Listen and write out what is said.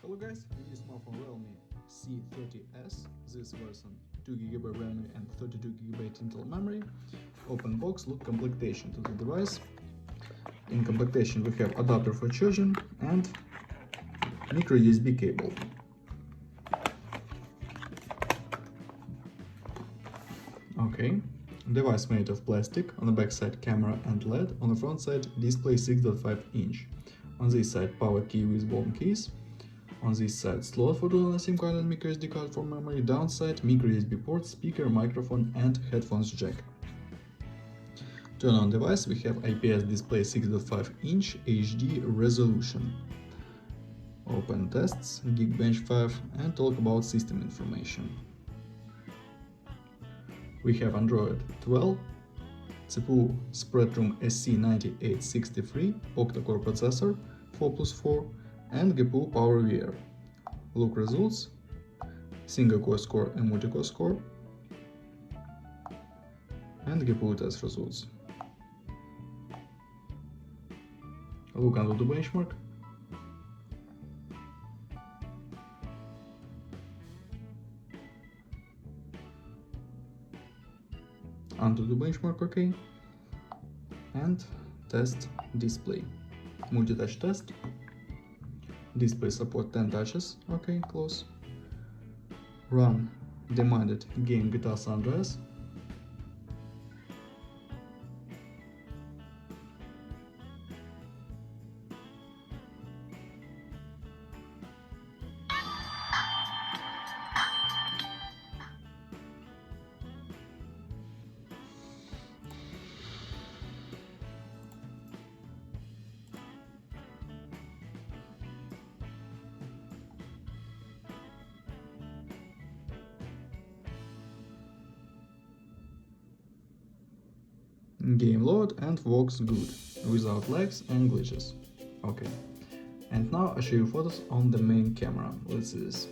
Hello guys, review smartphone Realme C30S. This version 2GB RAM and 32GB internal memory. Open box, look complementation to the device. In complementation we have adapter for charging and micro USB cable. Okay, device made of plastic. On the back side camera and LED. On the front side display 6.5 inch. On this side power key with bone keys. On this side slot for the SIM card and micro SD card for memory. Downside micro USB port, speaker, microphone and headphones jack. Turn on device, we have IPS display 6.5 inch HD resolution. Open tests, Geekbench 5 and talk about system information. We have Android 12, CPU Spreadtrum SC9863, octa-core processor 4+4 and GPU PowerVR. Look results, single core score and multi-core score, and GPU test results. Look under the benchmark. Under the benchmark, okay. And test display. Multi-touch test. Display support 10 touches, okay, close. Run demanded game GTA San Andreas. Game load and works good, without lags and glitches. Okay. And now I show you photos on the main camera. Let's see this.